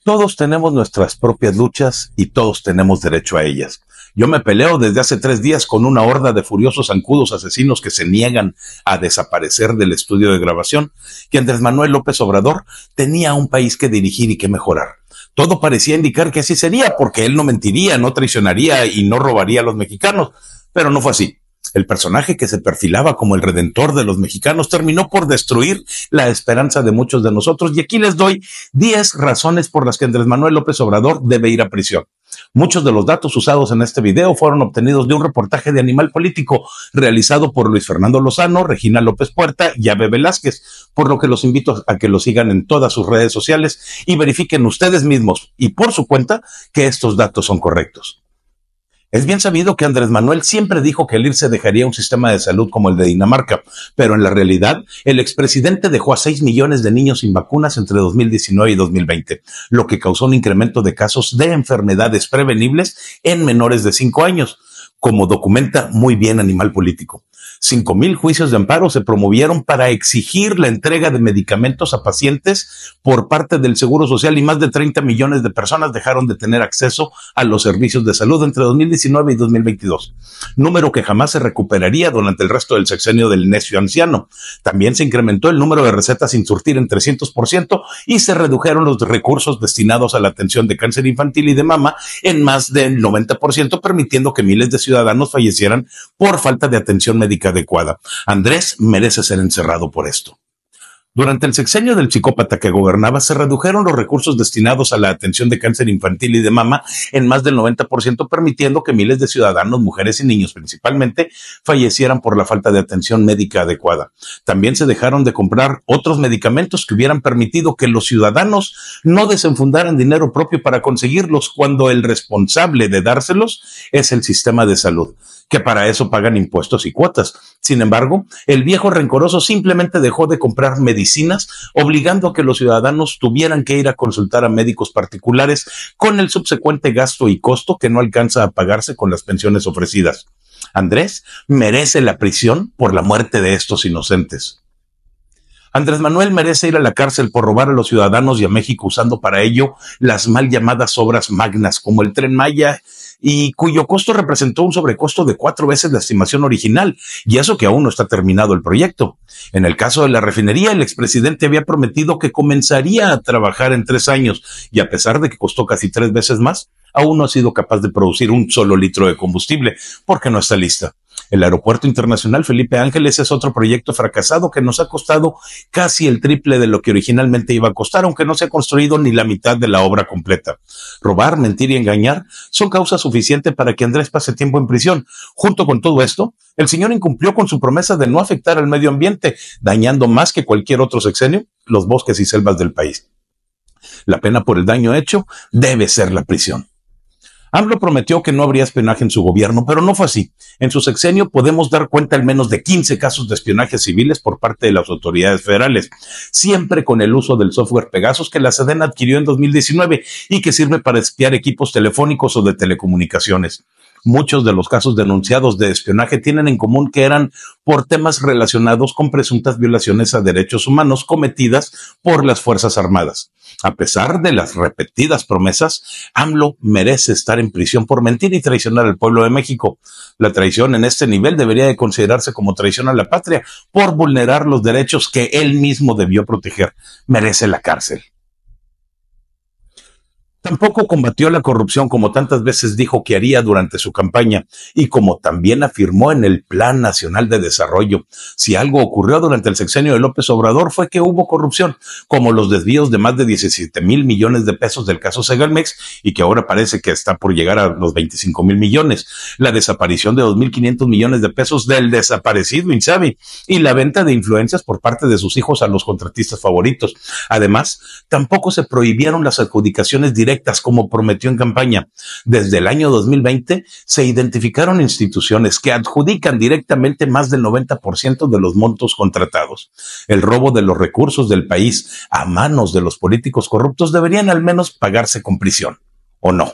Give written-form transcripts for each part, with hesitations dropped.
Todos tenemos nuestras propias luchas y todos tenemos derecho a ellas. Yo me peleo desde hace 3 días con una horda de furiosos zancudos asesinos que se niegan a desaparecer del estudio de grabación, que Andrés Manuel López Obrador tenía un país que dirigir y que mejorar. Todo parecía indicar que así sería, porque él no mentiría, no traicionaría y no robaría a los mexicanos, pero no fue así. El personaje que se perfilaba como el redentor de los mexicanos terminó por destruir la esperanza de muchos de nosotros, y aquí les doy 10 razones por las que Andrés Manuel López Obrador debe ir a prisión. Muchos de los datos usados en este video fueron obtenidos de un reportaje de Animal Político realizado por Luis Fernando Lozano, Regina López Puerta y Abe Velázquez, por lo que los invito a que lo sigan en todas sus redes sociales y verifiquen ustedes mismos y por su cuenta que estos datos son correctos. Es bien sabido que Andrés Manuel siempre dijo que el IRSSE dejaría un sistema de salud como el de Dinamarca, pero en la realidad, el expresidente dejó a 6 millones de niños sin vacunas entre 2019 y 2020, lo que causó un incremento de casos de enfermedades prevenibles en menores de 5 años, como documenta muy bien Animal Político. 5,000 juicios de amparo se promovieron para exigir la entrega de medicamentos a pacientes por parte del Seguro Social, y más de 30 millones de personas dejaron de tener acceso a los servicios de salud entre 2019 y 2022, número que jamás se recuperaría durante el resto del sexenio del necio anciano. También se incrementó el número de recetas sin surtir en 300% y se redujeron los recursos destinados a la atención de cáncer infantil y de mama en más del 90%, permitiendo que miles de ciudadanos fallecieran por falta de atención médica adecuada. Andrés merece ser encerrado por esto. Durante el sexenio del psicópata que gobernaba, se redujeron los recursos destinados a la atención de cáncer infantil y de mama en más del 90%, permitiendo que miles de ciudadanos, mujeres y niños principalmente, fallecieran por la falta de atención médica adecuada. También se dejaron de comprar otros medicamentos que hubieran permitido que los ciudadanos no desenfundaran dinero propio para conseguirlos, cuando el responsable de dárselos es el sistema de salud, que para eso pagan impuestos y cuotas. Sin embargo, el viejo rencoroso simplemente dejó de comprar medicinas, obligando a que los ciudadanos tuvieran que ir a consultar a médicos particulares, con el subsecuente gasto y costo que no alcanza a pagarse con las pensiones ofrecidas. Andrés merece la prisión por la muerte de estos inocentes. Andrés Manuel merece ir a la cárcel por robar a los ciudadanos y a México, usando para ello las mal llamadas obras magnas como el Tren Maya, y cuyo costo representó un sobrecosto de 4 veces la estimación original, y eso que aún no está terminado el proyecto. En el caso de la refinería, el expresidente había prometido que comenzaría a trabajar en 3 años, y a pesar de que costó casi 3 veces más, aún no ha sido capaz de producir un solo litro de combustible, porque no está lista. El Aeropuerto Internacional Felipe Ángeles es otro proyecto fracasado que nos ha costado casi el triple de lo que originalmente iba a costar, aunque no se ha construido ni la mitad de la obra completa. Robar, mentir y engañar son causa suficiente para que Andrés pase tiempo en prisión. Junto con todo esto, el señor incumplió con su promesa de no afectar al medio ambiente, dañando más que cualquier otro sexenio los bosques y selvas del país. La pena por el daño hecho debe ser la prisión. AMLO prometió que no habría espionaje en su gobierno, pero no fue así. En su sexenio podemos dar cuenta al menos de 15 casos de espionaje civiles por parte de las autoridades federales, siempre con el uso del software Pegasus que la Sedena adquirió en 2019 y que sirve para espiar equipos telefónicos o de telecomunicaciones. Muchos de los casos denunciados de espionaje tienen en común que eran por temas relacionados con presuntas violaciones a derechos humanos cometidas por las Fuerzas Armadas. A pesar de las repetidas promesas, AMLO merece estar en prisión por mentir y traicionar al pueblo de México. La traición en este nivel debería de considerarse como traición a la patria por vulnerar los derechos que él mismo debió proteger. Merece la cárcel. Tampoco combatió la corrupción como tantas veces dijo que haría durante su campaña y como también afirmó en el Plan Nacional de Desarrollo. Si algo ocurrió durante el sexenio de López Obrador fue que hubo corrupción, como los desvíos de más de 17,000 millones de pesos del caso Segalmex, y que ahora parece que está por llegar a los 25,000 millones, la desaparición de 2,500 millones de pesos del desaparecido Insabi y la venta de influencias por parte de sus hijos a los contratistas favoritos. Además, tampoco se prohibieron las adjudicaciones directas como prometió en campaña. Desde el año 2020 se identificaron instituciones que adjudican directamente más del 90% de los montos contratados. El robo de los recursos del país a manos de los políticos corruptos deberían al menos pagarse con prisión, ¿o no?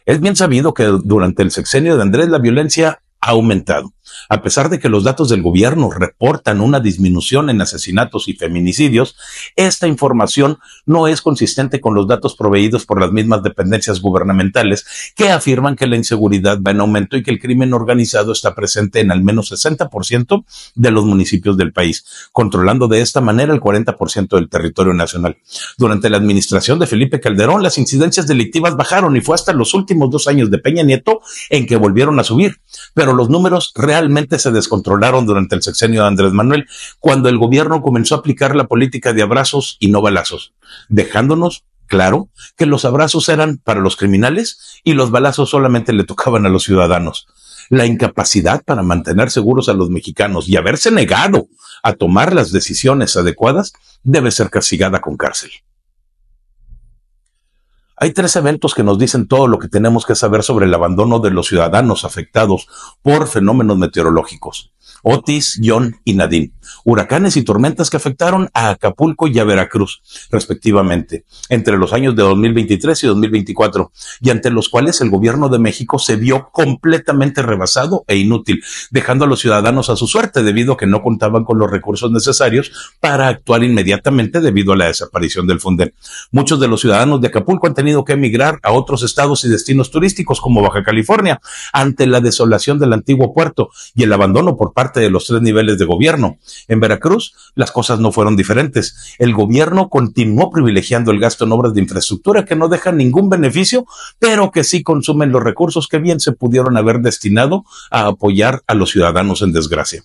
Es bien sabido que durante el sexenio de Andrés la violencia ha aumentado. A pesar de que los datos del gobierno reportan una disminución en asesinatos y feminicidios, esta información no es consistente con los datos proveídos por las mismas dependencias gubernamentales que afirman que la inseguridad va en aumento y que el crimen organizado está presente en al menos 60% de los municipios del país, controlando de esta manera el 40% del territorio nacional. Durante la administración de Felipe Calderón, las incidencias delictivas bajaron y fue hasta los últimos 2 años de Peña Nieto en que volvieron a subir, pero los números realmente se descontrolaron durante el sexenio de Andrés Manuel, cuando el gobierno comenzó a aplicar la política de abrazos y no balazos, dejándonos claro que los abrazos eran para los criminales y los balazos solamente le tocaban a los ciudadanos. La incapacidad para mantener seguros a los mexicanos y haberse negado a tomar las decisiones adecuadas debe ser castigada con cárcel. Hay 3 eventos que nos dicen todo lo que tenemos que saber sobre el abandono de los ciudadanos afectados por fenómenos meteorológicos. Otis, John y Nadine, huracanes y tormentas que afectaron a Acapulco y a Veracruz, respectivamente, entre los años de 2023 y 2024, y ante los cuales el gobierno de México se vio completamente rebasado e inútil, dejando a los ciudadanos a su suerte debido a que no contaban con los recursos necesarios para actuar inmediatamente debido a la desaparición del Fonden. Muchos de los ciudadanos de Acapulco han tenido que emigrar a otros estados y destinos turísticos como Baja California ante la desolación del antiguo puerto y el abandono por parte de los 3 niveles de gobierno. En Veracruz, las cosas no fueron diferentes. El gobierno continuó privilegiando el gasto en obras de infraestructura que no dejan ningún beneficio, pero que sí consumen los recursos que bien se pudieron haber destinado a apoyar a los ciudadanos en desgracia.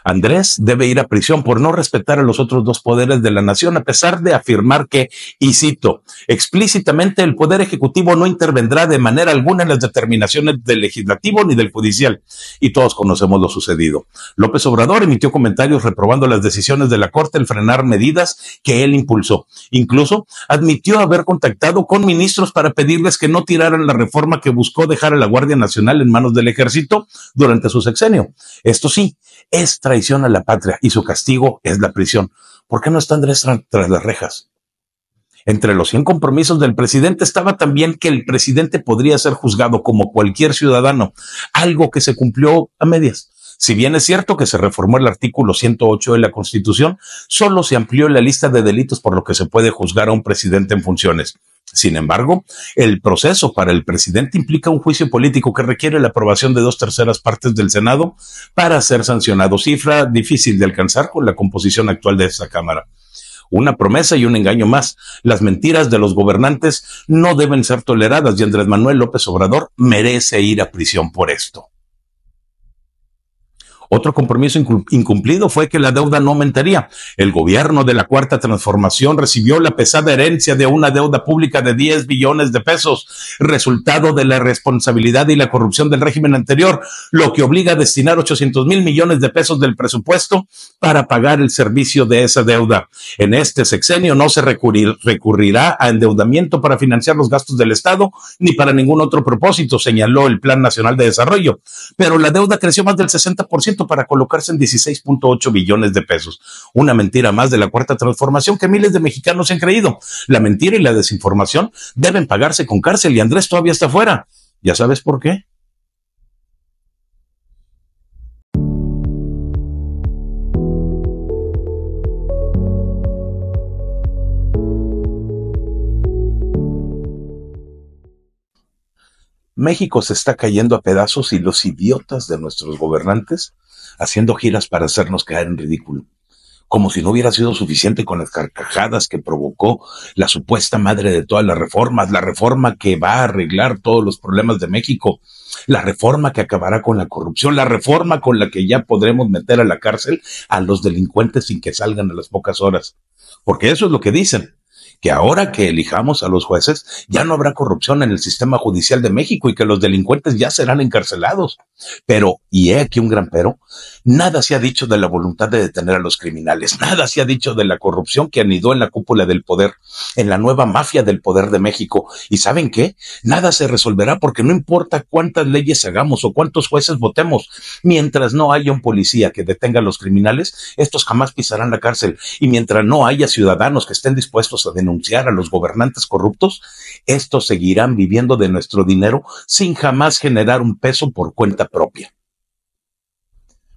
Andrés debe ir a prisión por no respetar a los otros 2 poderes de la nación, a pesar de afirmar que, y cito, explícitamente el Poder Ejecutivo no intervendrá de manera alguna en las determinaciones del Legislativo ni del Judicial. Y todos conocemos lo sucedido. López Obrador emitió comentarios reprobando las decisiones de la Corte al frenar medidas que él impulsó. Incluso admitió haber contactado con ministros para pedirles que no tiraran la reforma que buscó dejar a la Guardia Nacional en manos del Ejército durante su sexenio. Esto sí, es traición a la patria y su castigo es la prisión. ¿Por qué no está Andrés tras las rejas? Entre los 100 compromisos del presidente estaba también que el presidente podría ser juzgado como cualquier ciudadano, algo que se cumplió a medias. Si bien es cierto que se reformó el artículo 108 de la Constitución, solo se amplió la lista de delitos por lo que se puede juzgar a un presidente en funciones. Sin embargo, el proceso para el presidente implica un juicio político que requiere la aprobación de 2/3 partes del Senado para ser sancionado, cifra difícil de alcanzar con la composición actual de esta Cámara. Una promesa y un engaño más. Las mentiras de los gobernantes no deben ser toleradas y Andrés Manuel López Obrador merece ir a prisión por esto. Otro compromiso incumplido fue que la deuda no aumentaría. El gobierno de la Cuarta Transformación recibió la pesada herencia de una deuda pública de 10 billones de pesos, resultado de la irresponsabilidad y la corrupción del régimen anterior, lo que obliga a destinar 800,000 millones de pesos del presupuesto para pagar el servicio de esa deuda. En este sexenio no se recurrirá a endeudamiento para financiar los gastos del Estado ni para ningún otro propósito, señaló el Plan Nacional de Desarrollo. Pero la deuda creció más del 60% para colocarse en 16.8 billones de pesos. Una mentira más de la Cuarta Transformación que miles de mexicanos se han creído. La mentira y la desinformación deben pagarse con cárcel y Andrés todavía está fuera. ¿Ya sabes por qué? México se está cayendo a pedazos y los idiotas de nuestros gobernantes haciendo giras para hacernos caer en ridículo. Como si no hubiera sido suficiente con las carcajadas que provocó la supuesta madre de todas las reformas, la reforma que va a arreglar todos los problemas de México, la reforma que acabará con la corrupción, la reforma con la que ya podremos meter a la cárcel a los delincuentes sin que salgan a las pocas horas. Porque eso es lo que dicen, que ahora que elijamos a los jueces ya no habrá corrupción en el sistema judicial de México y que los delincuentes ya serán encarcelados. Pero, y he aquí un gran pero, nada se ha dicho de la voluntad de detener a los criminales, nada se ha dicho de la corrupción que anidó en la cúpula del poder, en la nueva mafia del poder de México. ¿Y saben qué? Nada se resolverá porque no importa cuántas leyes hagamos o cuántos jueces votemos, mientras no haya un policía que detenga a los criminales, estos jamás pisarán la cárcel. Y mientras no haya ciudadanos que estén dispuestos a denunciar a los gobernantes corruptos, estos seguirán viviendo de nuestro dinero sin jamás generar un peso por cuenta propia.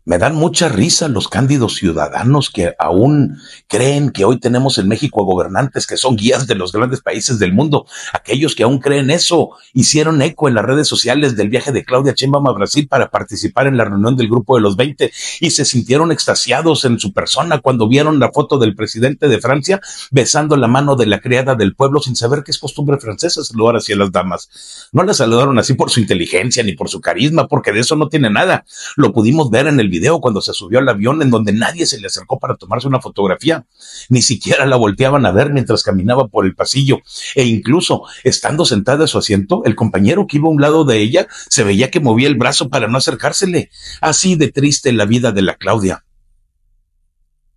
Me dan mucha risa los cándidos ciudadanos que aún creen que hoy tenemos en México a gobernantes que son guías de los grandes países del mundo. Aquellos que aún creen eso hicieron eco en las redes sociales del viaje de Claudia Sheinbaum a Brasil para participar en la reunión del Grupo de los 20 y se sintieron extasiados en su persona cuando vieron la foto del presidente de Francia besando la mano de la criada del pueblo sin saber que es costumbre francesa saludar así a las damas. No la saludaron así por su inteligencia ni por su carisma, porque de eso no tiene nada. Lo pudimos ver en el video cuando se subió al avión en donde nadie se le acercó para tomarse una fotografía, ni siquiera la volteaban a ver mientras caminaba por el pasillo, e incluso estando sentada en su asiento, el compañero que iba a un lado de ella se veía que movía el brazo para no acercársele. Así de triste la vida de la Claudia.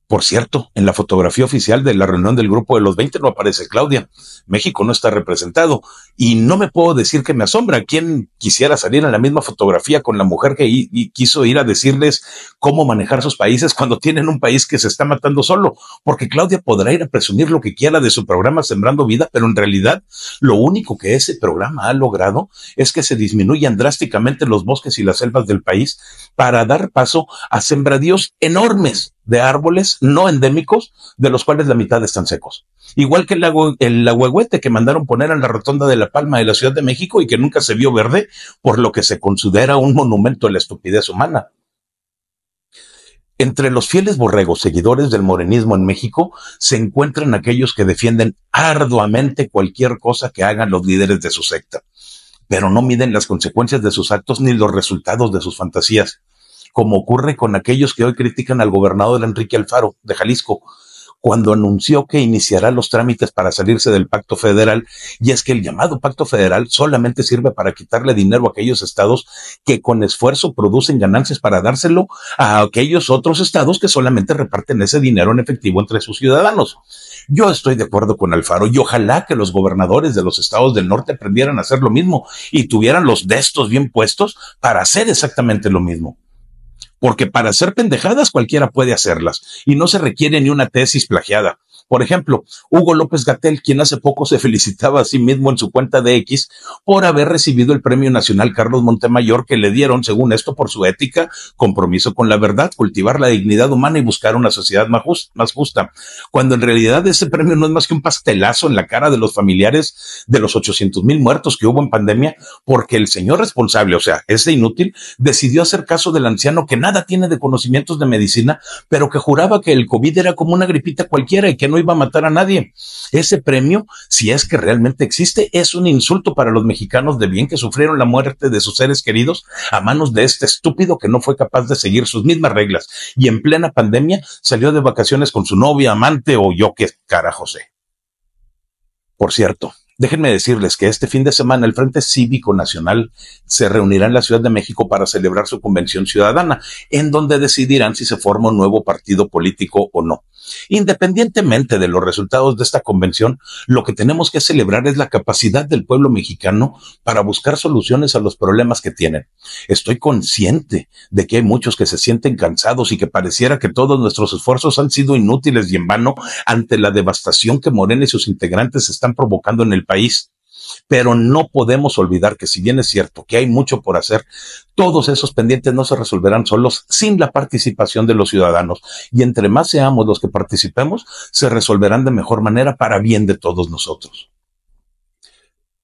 Por cierto, en la fotografía oficial de la reunión del Grupo de los 20 no aparece Claudia. México no está representado y no me puedo decir que me asombra. ¿Quién quisiera salir en la misma fotografía con la mujer que quiso ir a decirles cómo manejar sus países cuando tienen un país que se está matando solo? Porque Claudia podrá ir a presumir lo que quiera de su programa Sembrando Vida, pero en realidad lo único que ese programa ha logrado es que se disminuyan drásticamente los bosques y las selvas del país para dar paso a sembradíos enormes de árboles no endémicos, de los cuales la mitad están secos. Igual que el ahuehuete que mandaron poner en la rotonda de La Palma de la Ciudad de México y que nunca se vio verde, por lo que se considera un monumento a la estupidez humana. Entre los fieles borregos seguidores del morenismo en México se encuentran aquellos que defienden arduamente cualquier cosa que hagan los líderes de su secta, pero no miden las consecuencias de sus actos ni los resultados de sus fantasías, como ocurre con aquellos que hoy critican al gobernador Enrique Alfaro de Jalisco, cuando anunció que iniciará los trámites para salirse del pacto federal, y es que el llamado pacto federal solamente sirve para quitarle dinero a aquellos estados que con esfuerzo producen ganancias para dárselo a aquellos otros estados que solamente reparten ese dinero en efectivo entre sus ciudadanos. Yo estoy de acuerdo con Alfaro y ojalá que los gobernadores de los estados del norte aprendieran a hacer lo mismo y tuvieran los destos bien puestos para hacer exactamente lo mismo. Porque para hacer pendejadas cualquiera puede hacerlas y no se requiere ni una tesis plagiada. Por ejemplo, Hugo López-Gatell, quien hace poco se felicitaba a sí mismo en su cuenta de X por haber recibido el Premio Nacional Carlos Montemayor que le dieron, según esto, por su ética, compromiso con la verdad, cultivar la dignidad humana y buscar una sociedad más justa, cuando en realidad ese premio no es más que un pastelazo en la cara de los familiares de los 800,000 muertos que hubo en pandemia, porque el señor responsable, o sea, ese inútil, decidió hacer caso del anciano que nada tiene de conocimientos de medicina, pero que juraba que el COVID era como una gripita cualquiera y que no iba a matar a nadie. Ese premio, si es que realmente existe, es un insulto para los mexicanos de bien que sufrieron la muerte de sus seres queridos a manos de este estúpido que no fue capaz de seguir sus mismas reglas y en plena pandemia salió de vacaciones con su novia, amante o yo qué carajo sé. Por cierto, déjenme decirles que este fin de semana el Frente Cívico Nacional se reunirá en la Ciudad de México para celebrar su convención ciudadana, en donde decidirán si se forma un nuevo partido político o no. Independientemente de los resultados de esta convención, lo que tenemos que celebrar es la capacidad del pueblo mexicano para buscar soluciones a los problemas que tienen. Estoy consciente de que hay muchos que se sienten cansados y que pareciera que todos nuestros esfuerzos han sido inútiles y en vano ante la devastación que Morena y sus integrantes están provocando en el país. Pero no podemos olvidar que si bien es cierto que hay mucho por hacer, todos esos pendientes no se resolverán solos sin la participación de los ciudadanos. Y entre más seamos los que participemos, se resolverán de mejor manera para bien de todos nosotros.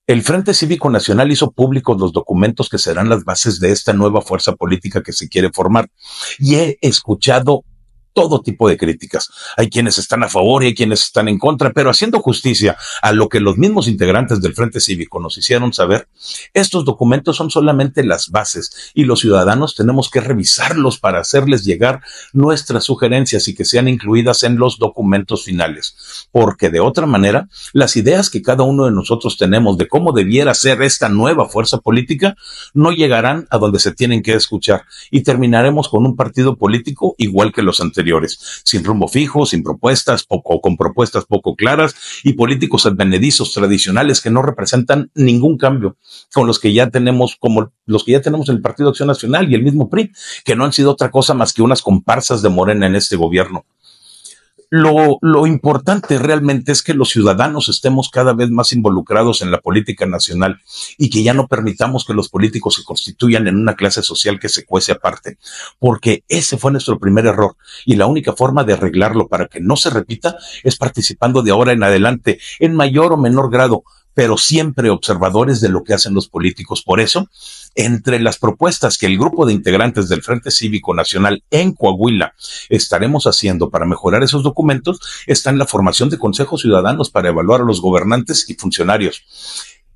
El Frente Cívico Nacional hizo públicos los documentos que serán las bases de esta nueva fuerza política que se quiere formar. Y he escuchado todo tipo de críticas. Hay quienes están a favor y hay quienes están en contra, pero haciendo justicia a lo que los mismos integrantes del Frente Cívico nos hicieron saber, estos documentos son solamente las bases y los ciudadanos tenemos que revisarlos para hacerles llegar nuestras sugerencias y que sean incluidas en los documentos finales, porque de otra manera, las ideas que cada uno de nosotros tenemos de cómo debiera ser esta nueva fuerza política no llegarán a donde se tienen que escuchar y terminaremos con un partido político igual que los anteriores, sin rumbo fijo, sin propuestas, con propuestas poco claras y políticos advenedizos tradicionales que no representan ningún cambio con los que ya tenemos, como los que ya tenemos en el Partido Acción Nacional y el mismo PRI, que no han sido otra cosa más que unas comparsas de Morena en este gobierno. Lo importante realmente es que los ciudadanos estemos cada vez más involucrados en la política nacional y que ya no permitamos que los políticos se constituyan en una clase social que se cuece aparte, porque ese fue nuestro primer error y la única forma de arreglarlo para que no se repita es participando de ahora en adelante en mayor o menor grado, pero siempre observadores de lo que hacen los políticos. Por eso, entre las propuestas que el grupo de integrantes del Frente Cívico Nacional en Coahuila estaremos haciendo para mejorar esos documentos, está en la formación de consejos ciudadanos para evaluar a los gobernantes y funcionarios,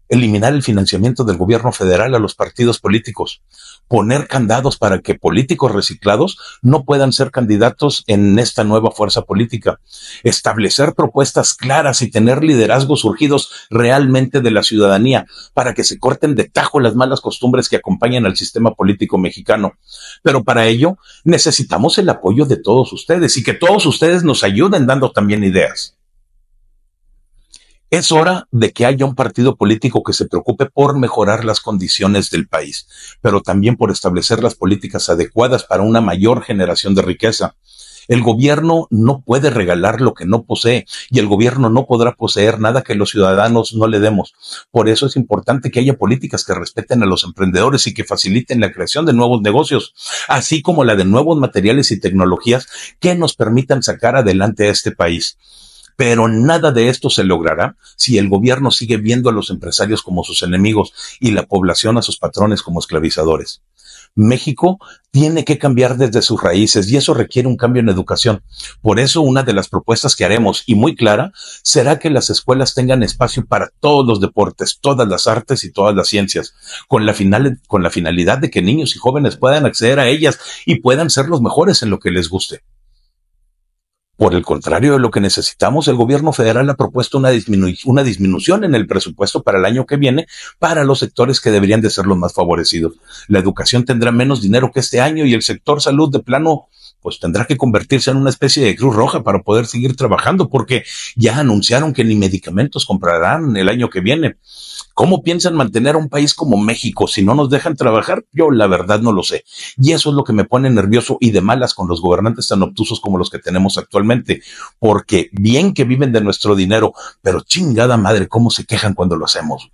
eliminar el financiamiento del gobierno federal a los partidos políticos, poner candados para que políticos reciclados no puedan ser candidatos en esta nueva fuerza política, establecer propuestas claras y tener liderazgos surgidos realmente de la ciudadanía para que se corten de tajo las malas costumbres que acompañan al sistema político mexicano. Pero para ello necesitamos el apoyo de todos ustedes y que todos ustedes nos ayuden dando también ideas. Es hora de que haya un partido político que se preocupe por mejorar las condiciones del país, pero también por establecer las políticas adecuadas para una mayor generación de riqueza. El gobierno no puede regalar lo que no posee y el gobierno no podrá poseer nada que los ciudadanos no le demos. Por eso es importante que haya políticas que respeten a los emprendedores y que faciliten la creación de nuevos negocios, así como la de nuevos materiales y tecnologías que nos permitan sacar adelante a este país. Pero nada de esto se logrará si el gobierno sigue viendo a los empresarios como sus enemigos y la población a sus patrones como esclavizadores. México tiene que cambiar desde sus raíces y eso requiere un cambio en educación. Por eso una de las propuestas que haremos, y muy clara, será que las escuelas tengan espacio para todos los deportes, todas las artes y todas las ciencias, con la finalidad de que niños y jóvenes puedan acceder a ellas y puedan ser los mejores en lo que les guste. Por el contrario de lo que necesitamos, el gobierno federal ha propuesto una disminución en el presupuesto para el año que viene para los sectores que deberían de ser los más favorecidos. La educación tendrá menos dinero que este año y el sector salud de plano pues tendrá que convertirse en una especie de Cruz Roja para poder seguir trabajando, porque ya anunciaron que ni medicamentos comprarán el año que viene. ¿Cómo piensan mantener a un país como México si no nos dejan trabajar? Yo la verdad no lo sé. Y eso es lo que me pone nervioso y de malas con los gobernantes tan obtusos como los que tenemos actualmente. Porque bien que viven de nuestro dinero, pero chingada madre, cómo se quejan cuando lo hacemos.